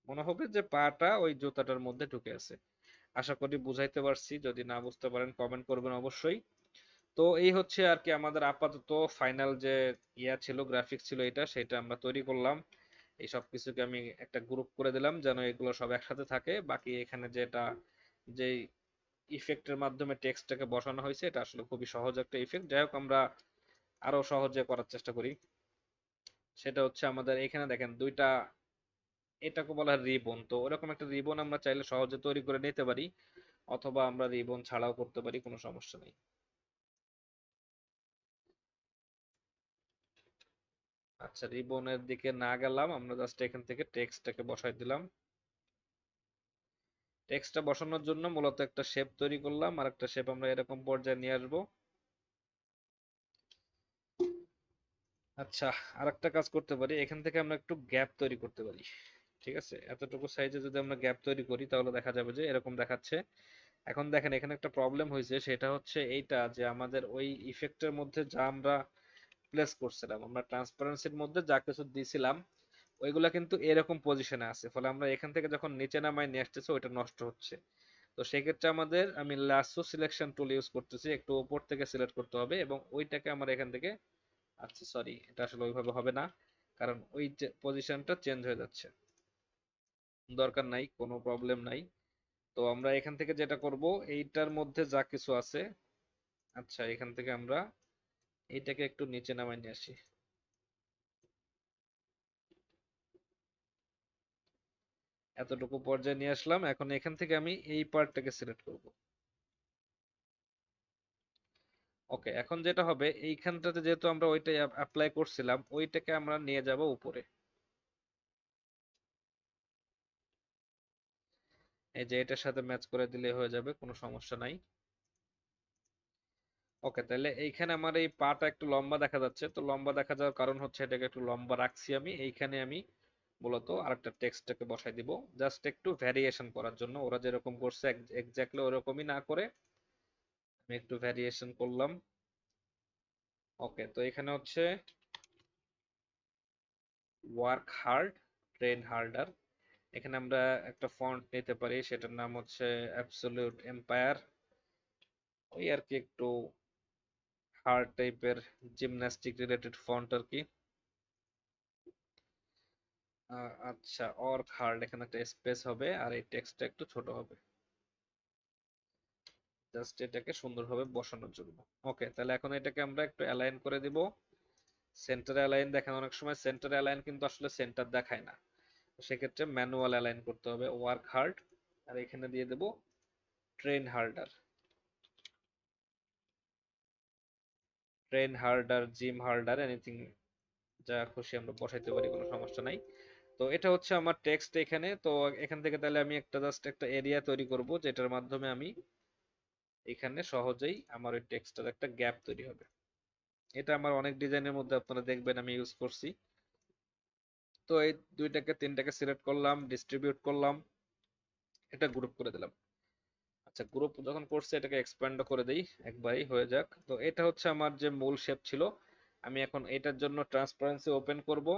মনে হবে যে পাটা ওই জুতাটার মধ্যে ঢুকে আছে। আশা করি বুঝাইতে পারছি, যদি না বুঝতে পারেন কমেন্ট করবেন অবশ্যই। তো এই হচ্ছে আর কি আমাদের আপাতত ফাইনাল যে ছিল, গ্রাফিক্স ছিল, এটা সেটা আমরা তৈরি করলাম। এই সব কিছুকে আমি একটা গ্রুপ করে দিলাম যেন এগুলো সব একসাথে থাকে। বাকি এখানে যেটা, যে ইফেক্টের মাধ্যমে টেক্সটটাকে বসানো হয়েছে, এটা আসলে খুবই সহজ একটা ইফেক্ট। যাই হোক, আমরা আরো সহজে করার চেষ্টা করি। সেটা হচ্ছে আমাদের এখানে দেখেন দুইটা, এটাকে বলা হয় রিবন। তো ওরকম একটা রিবন আমরা চাইলে সহজে তৈরি করে নিতে পারি, অথবা আমরা রিবন ছাড়াও করতে পারি, কোনো সমস্যা নেই। আচ্ছা, রিবনের দিকে না গেলাম, আমরা জাস্ট এখান থেকে টেক্সটটাকে বসাই দিলাম। টেক্সটটা বসানোর জন্য মূলত একটা শেপ তৈরি করলাম, আর একটা শেপ আমরা এরকম পর্যায়ে নিয়ে আসবো। আচ্ছা, আর একটা কাজ করতে পারি, এখান থেকে আমরা একটু গ্যাপ তৈরি করতে পারি। ঠিক আছে, এতটুকু সাইজে যদি আমরা গ্যাপ তৈরি করি তাহলে দেখা যাবে যে এরকম দেখাচ্ছে। এখন দেখেন এখানে একটা প্রবলেম হয়েছে, সেটা হচ্ছে এইটা যে আমাদের ওই ইফেক্টের মধ্যে যা আমরা প্লেস করছিলাম, আমরা ট্রান্সপারেন্সির মধ্যে যা কিছু দিছিলাম, ওইগুলা কিন্তু এরকম পজিশনে আছে। ফলে আমরা এখান থেকে যখন নিচে নামাই নিয়ে আসতেছি, ওইটা নষ্ট হচ্ছে। তো সেক্ষেত্রে আমাদের, আমি লাসো সিলেকশন টুল ইউজ করতেছি, একটু উপর থেকে সিলেক্ট করতে হবে এবং ওইটাকে আমার এখান থেকে, আচ্ছা সরি, এটা আসলে ওইভাবে হবে না, কারণ ওই পজিশনটা চেঞ্জ হয়ে যাচ্ছে। দরকার নাই, কোনো প্রবলেম নাই। তো আমরা এখান থেকে যেটা করব, এইটার মধ্যে যা কিছু আছে, আচ্ছা এখান থেকে আমরা এইটাকে একটু নিচে নামাই নিয়ে আসি। এতটুকু পর্যায়ে নিয়ে আসলাম। এখন এখান থেকে আমি এই পার্টটাকে সিলেক্ট করব। ওকে, এখন যেটা হবে, এইখানটাতে যেহেতু আমরা ওইটাই অ্যাপ্লাই করছিলাম, ওইটাকে আমরা নিয়ে যাব উপরে। এই যে এটার সাথে ম্যাচ করে দিলে হয়ে যাবে, কোনো সমস্যা নাই। ওকে, তাহলে এইখানে আমার এই পাটা একটু লম্বা দেখা যাচ্ছে। তো লম্বা দেখা যাওয়ার কারণ হচ্ছে এটাকে একটু লম্বা রাখছি আমি। এইখানে আমি মূলত আরেকটা টেক্সটটাকে বসাই দিব, জাস্ট একটু ভ্যারিয়েশন করার জন্য। ওরা যেরকম করছে এক্স্যাক্টলি ওরকমই না করে আমি একটু ভ্যারিয়েশন করলাম। ওকে, তো এখানে হচ্ছে ওয়ার্ক হার্ড, ট্রেন হার্ডার। এখানে আমরা একটা ফন্ট নিতে পারি, সেটার নাম হচ্ছে অ্যাবসলিউট এম্পায়ার। ওই আর কি, একটু হার্ড টাইপের জিমন্যাস্টিক রিলেটেড ফন্ট আর কি। আচ্ছা, অর্ক হার্ড, এখানে একটা স্পেস হবে আর এই টেক্সটটা একটু ছোট হবে, জাস্ট এটাকে সুন্দরভাবে বসানোর জন্য। ওকে, তাহলে এখন এটাকে আমরা একটু অ্যালাইন করে দিব। সেন্টার অ্যালাইন দেখেন, অনেক সময় সেন্টার অ্যালাইন কিন্তু আসলে সেন্টার দেখায় না। সেক্ষেত্রে ম্যানুয়াল অ্যালাইন করতে হবে, ওয়ার্ক হার্ড। আর এখানে দিয়ে দেব train harder. Train harder, gym harder, anything যা খুশি আমরা বসাইতে পারি, কোনো সমস্যা নাই। তো এটা হচ্ছে আমার টেক্সট এখানে। তো এখান থেকে তাহলে আমি একটা জাস্ট একটা এরিয়া তৈরি করব, যেটার মাধ্যমে আমি এখানে সহজেই আমার ওই টেক্সটার একটা গ্যাপ তৈরি হবে। এটা আমার অনেক ডিজাইনের মধ্যে আপনারা দেখবেন আমি ইউজ করছি। তো এই দুইটাকে তিনটাকে সিলেক্ট করলাম, ডিস্ট্রিবিউট করলাম, এটা গ্রুপ করে দিলাম। আচ্ছা, গ্রুপ যখন করছে এটাকে এক্সপ্যান্ড করে দেই, একবারই হয়ে যাক। তো এটা হচ্ছে আমার যে মূল শেপ ছিল। আমি এখন এটার জন্য ট্রান্সপারেন্সি ওপেন করব,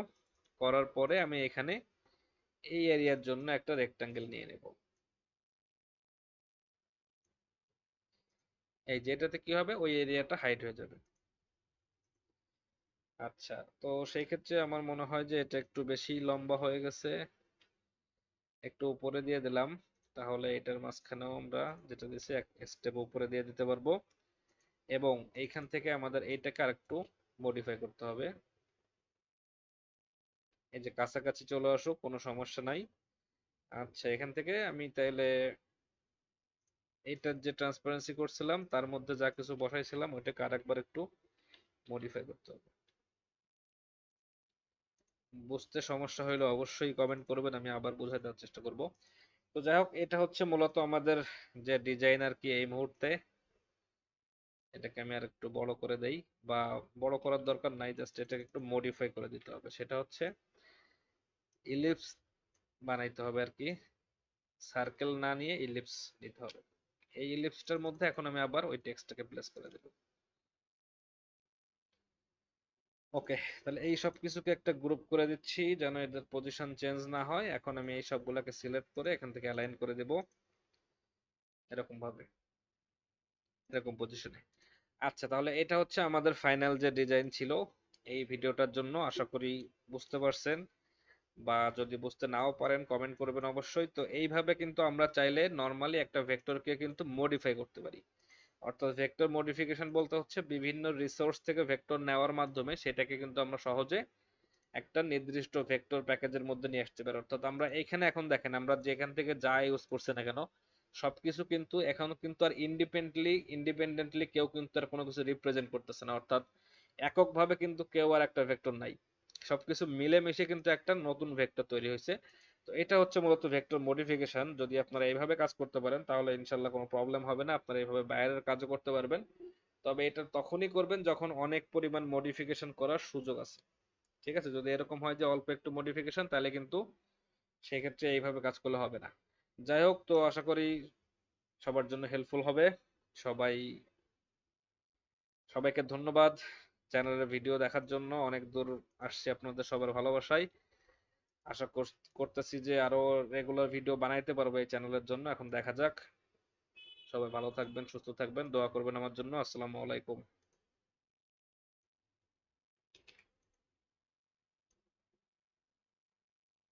করার পরে আমি এখানে এই এরিয়ার জন্য একটা রেক্টাঙ্গেল নিয়ে নেব। এই যেটাতে কি হবে, ওই এরিয়াটা হাইড হয়ে যাবে। আচ্ছা, তো সেই ক্ষেত্রে আমার মনে হয় যে এটা একটু বেশি লম্বা হয়ে গেছে, একটু উপরে দিয়ে দিলাম। তাহলে এটার মাঝখানেও আমরা যেটা দিছি এক স্টেপ উপরে দিয়ে দিতে পারবো। এবং এইখান থেকে আমাদের এইটাকে আরেকটু মডিফাই করতে হবে। এই যে কাছাকাছি চলে আসুক, কোনো সমস্যা নাই। আচ্ছা, এখান থেকে আমি তাইলে এইটার যে ট্রান্সপারেন্সি করছিলাম তার মধ্যে যা কিছু বসাইছিলাম ওইটাকে আরেকবার একটু মডিফাই করতে হবে। বুঝতে সমস্যা হলে অবশ্যই কমেন্ট করবেন, আমি আবার বোঝাই দেওয়ার চেষ্টা করব। তো যাই হোক, এটা হচ্ছে মূলত আমাদের যে ডিজাইন আর কি এই মুহূর্তে। এটাকে আমি আর একটু বড় করে দেই, বা বড় করার দরকার নাই, জাস্ট এটাকে একটু মডিফাই করে দিতে হবে। সেটা হচ্ছে ইলিপস বানাইতে হবে আর কি, সার্কেল না নিয়ে ইলিপস নিতে হবে। এই ইলিপসটার মধ্যে এখন আমি আবার ওই টেক্সটটাকে প্লেস করে দেব। ওকে, তাহলে এই সব কিছুকে একটা গ্রুপ করে দিচ্ছি যেন এদের পজিশন চেঞ্জ না হয়। এখন আমি এই সবগুলোকে সিলেক্ট করে এখান থেকে অ্যালাইন করে দেব এরকম ভাবে, এরকম পজিশনে। আচ্ছা, তাহলে এটা হচ্ছে আমাদের ফাইনাল যে ডিজাইন ছিল এই ভিডিওটার জন্য। আশা করি বুঝতে পারছেন, বা যদি বুঝতে নাও পারেন কমেন্ট করবেন অবশ্যই। তো এইভাবে কিন্তু আমরা চাইলে নর্মালি একটা ভেক্টরকে কিন্তু মডিফাই করতে পারি। অর্থাৎ ভেক্টর মডিফিকেশন বলতে হচ্ছে বিভিন্ন রিসোর্স থেকে ভেক্টর নেওয়ার মাধ্যমে সেটাকে কিন্তু আমরা সহজে একটা নির্দিষ্ট ভেক্টর প্যাকেজের মধ্যে নিয়ে আসতে পারি। অর্থাৎ আমরা এখানে এখন দেখেন, আমরা যেখান থেকে যা ইউজ করছি না কেন সবকিছু কিন্তু এখন কিন্তু আর ইন্ডিপেন্ডেন্টলি কেউ কিন্তু আর কোনো কিছু রিপ্রেজেন্ট করতেছে না। অর্থাৎ এককভাবে কিন্তু কেউ আর একটা ভেক্টর নাই, সবকিছু মিলেমিশে কিন্তু একটা নতুন ভেক্টর তৈরি হয়েছে। তো এটা হচ্ছে মূলত ভেক্টর মডিফিকেশন। যদি আপনারা এইভাবে কাজ করতে পারেন তাহলে ইনশাল্লাহ কোনো প্রবলেম হবে না, আপনারা এইভাবে বাইরের কাজও করতে পারবেন। তবে এটা তখনই করবেন যখন অনেক পরিমাণ মডিফিকেশন করার সুযোগ আছে। ঠিক আছে, যদি এরকম হয় যে অল্প একটু মডিফিকেশন তাহলে কিন্তু সেক্ষেত্রে এইভাবে কাজ করলে হবে না। যাই হোক, তো আশা করি সবার জন্য হেল্পফুল হবে। সবাই, সবাইকে ধন্যবাদ চ্যানেলের ভিডিও দেখার জন্য। অনেক দূর আসছি আপনাদের সবার ভালোবাসায়। আশা করতেছি যে আরো রেগুলার ভিডিও বানাইতে পারবো এই চ্যানেলের জন্য। এখন দেখা যাক। সবাই ভালো থাকবেন, সুস্থ থাকবেন, দোয়া করবেন আমার জন্য। আসসালামু আলাইকুম।